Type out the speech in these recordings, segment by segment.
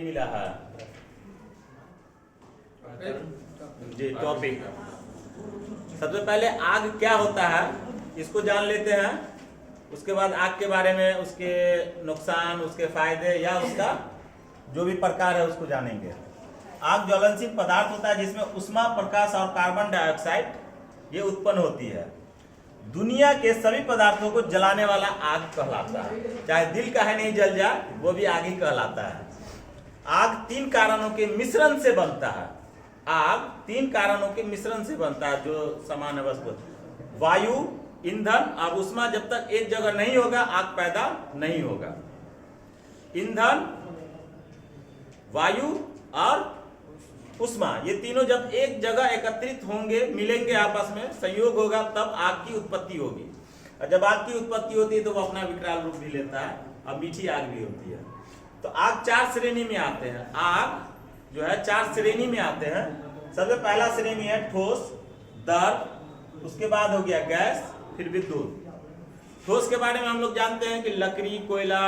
मिला है जी टॉपिक। सबसे पहले आग क्या होता है इसको जान लेते हैं, उसके बाद आग के बारे में, उसके नुकसान, उसके फायदे या उसका जो भी प्रकार है उसको जानेंगे। आग ज्वलनशील पदार्थ होता है जिसमें उष्मा, प्रकाश और कार्बन डाइऑक्साइड ये उत्पन्न होती है। दुनिया के सभी पदार्थों को जलाने वाला आग कहलाता है, चाहे दिल का है नहीं जल जाए वो भी आग ही कहलाता है। आग 3 कारणों के मिश्रण से बनता है। आग 3 कारणों के मिश्रण से बनता है जो सामान्य वस्तु, वायु, ईंधन और उष्मा। जब तक एक जगह नहीं होगा आग पैदा नहीं होगा। ईंधन, वायु और उष्मा ये तीनों जब एक जगह एकत्रित होंगे, मिलेंगे, आपस में संयोग होगा, तब आग की उत्पत्ति होगी। और जब आग की उत्पत्ति होती है तो वो अपना विकराल रूप भी लेता है और मीठी आग भी होती है। तो आग 4 श्रेणी में आते हैं। आग जो है 4 श्रेणी में आते हैं। सबसे पहला श्रेणी है ठोस, द्रव, उसके बाद हो गया गैस, फिर विद्युत। ठोस के बारे में हम लोग जानते हैं कि लकड़ी, कोयला,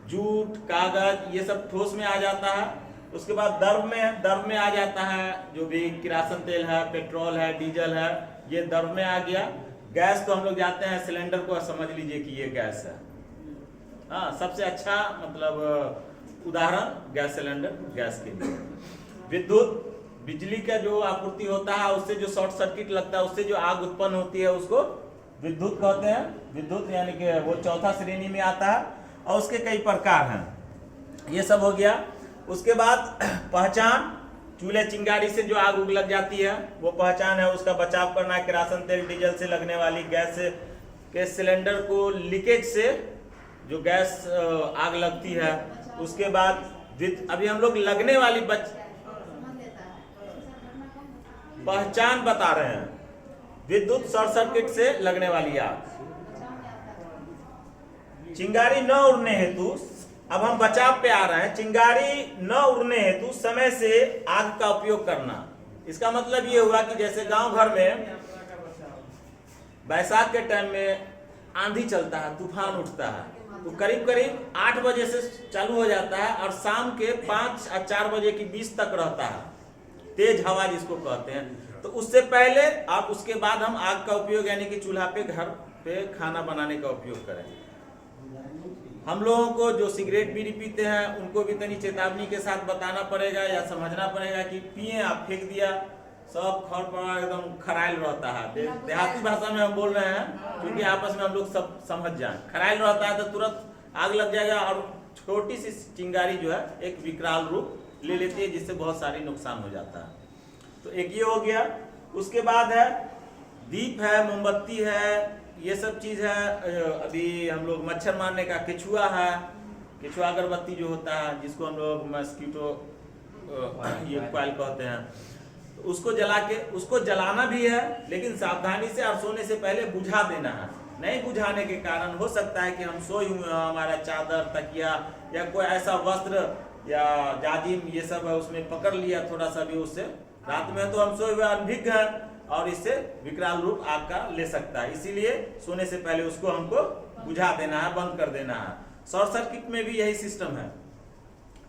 जूट, कागज ये सब ठोस में आ जाता है। उसके बाद द्रव में आ जाता है जो भी किरासन तेल है, पेट्रोल है, डीजल है, ये द्रव में आ गया। गैस तो हम लोग जानते हैं, सिलेंडर को समझ लीजिए कि ये गैस है। हाँ, सबसे अच्छा मतलब उदाहरण गैस सिलेंडर, गैस के लिए। विद्युत, बिजली का जो आपूर्ति होता है उससे जो शॉर्ट सर्किट लगता है, उससे जो आग उत्पन्न होती है उसको विद्युत कहते हैं। विद्युत यानी कि वो 4था श्रेणी में आता है और उसके कई प्रकार हैं। ये सब हो गया। उसके बाद पहचान, चूल्हे चिंगारी से जो आग उग लग जाती है वो पहचान है, उसका बचाव करना है। किरासन तेल, डीजल से लगने वाली गैस के सिलेंडर को लीकेज से जो गैस आग लगती है। उसके बाद अभी हम लोग लगने वाली पहचान बता रहे हैं, विद्युत शॉर्ट सर्किट से लगने वाली आग। चिंगारी न उड़ने हेतु, अब हम बचाव पे आ रहे हैं। चिंगारी न उड़ने हेतु समय से आग का उपयोग करना। इसका मतलब ये हुआ कि जैसे गांव घर में बैसाख के टाइम में आंधी चलता है, तूफान उठता है, तो करीब करीब 8 बजे से चालू हो जाता है और शाम के 5 और 4 बजे के बीच तक रहता है, तेज हवा जिसको कहते हैं। तो उससे पहले और उसके बाद हम आग का उपयोग यानी कि चूल्हा पे, घर पे खाना बनाने का उपयोग करें। हम लोगों को जो सिगरेट बीड़ी पीते हैं उनको भी तनी चेतावनी के साथ बताना पड़ेगा या समझना पड़ेगा कि पिए आप फेंक दिया, सब खर पड़ा एकदम खराइल रहता है। देहाती भाषा में हम बोल रहे हैं क्योंकि आपस में हम लोग सब समझ जाएं। खराइल रहता है तो तुरंत आग लग जाएगा और छोटी सी चिंगारी जो है एक विकराल रूप ले लेती है जिससे बहुत सारी नुकसान हो जाता है। तो एक ये हो गया। उसके बाद है दीप है, मोमबत्ती है, ये सब चीज है। अभी हम लोग मच्छर मारने का केचुआ है, केचुआ अगरबत्ती जो होता है जिसको हम लोग मस्कीटो ये कॉइल कहते हैं, तो उसको जला के, उसको जलाना भी है लेकिन सावधानी से और सोने से पहले बुझा देना है। नहीं बुझाने के कारण हो सकता है कि हम सोए हुए हमारा चादर, तकिया या कोई ऐसा वस्त्र या जाजिम ये सब है उसमें पकड़ लिया थोड़ा सा भी, उससे रात में तो हम सोए हुए अनभिज्ञ हैं और इससे विकराल रूप आग का ले सकता है। इसीलिए सोने से पहले उसको हमको बुझा देना है, बंद कर देना है। शॉर्ट सर्किट में भी यही सिस्टम है।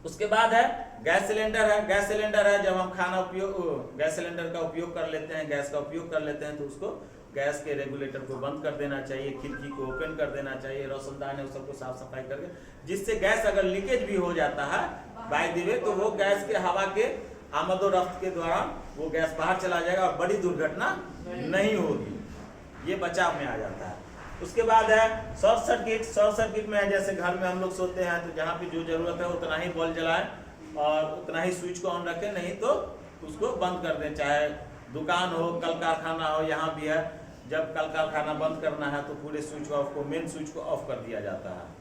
उसके बाद है गैस सिलेंडर है। गैस सिलेंडर है जब हम खाना उपयोग, गैस सिलेंडर का उपयोग कर लेते हैं, गैस का उपयोग कर लेते हैं तो उसको गैस के रेगुलेटर को बंद कर देना चाहिए, खिड़की को ओपन कर देना चाहिए, रोशनदान है सबको साफ सफाई करके, जिससे गैस अगर लीकेज भी हो जाता है बाय द वे तो वो गैस के हवा के आमदो रफ्त के द्वारा वो गैस बाहर चला जाएगा और बड़ी दुर्घटना नहीं होगी। ये बचाव में आ जाता है। उसके बाद है शॉर्ट सर्किट। शॉर्ट सर्किट में जैसे घर में हम लोग सोते हैं तो जहाँ पे जो जरूरत है उतना ही बल्ब जलाएं और उतना ही स्विच को ऑन रखें, नहीं तो उसको बंद कर दें। चाहे दुकान हो, कल कारखाना हो, यहाँ भी है जब कल कारखाना बंद करना है तो पूरे स्विच को, मेन स्विच को ऑफ कर दिया जाता है।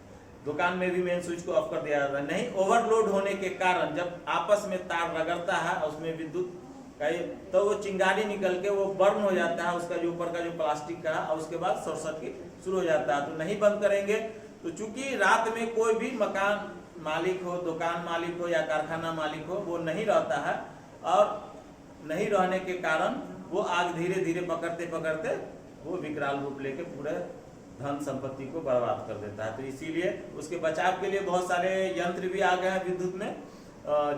दुकान में भी मेन स्विच को ऑफ कर दिया जाता है। नहीं ओवरलोड होने के कारण जब आपस में तार रगड़ता है उसमें विद्युत का तो वो चिंगारी निकल के वो बर्न हो जाता है, उसका जो ऊपर का जो प्लास्टिक का है, और उसके बाद शॉर्ट सर्किट शुरू हो जाता है। तो नहीं बंद करेंगे तो चूंकि रात में कोई भी मकान मालिक हो, दुकान मालिक हो या कारखाना मालिक हो वो नहीं रहता है और नहीं रहने के कारण वो आग धीरे धीरे पकड़ते पकड़ते वो विकराल रूप लेके पूरे धन संपत्ति को बर्बाद कर देता है। तो इसीलिए उसके बचाव के लिए बहुत सारे यंत्र भी आ गए हैं विद्युत में,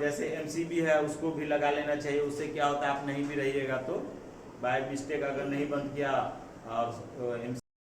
जैसे MCB है, उसको भी लगा लेना चाहिए। उससे क्या होता है, आप नहीं भी रहिएगा तो बाय मिस्टेक अगर नहीं बंद किया और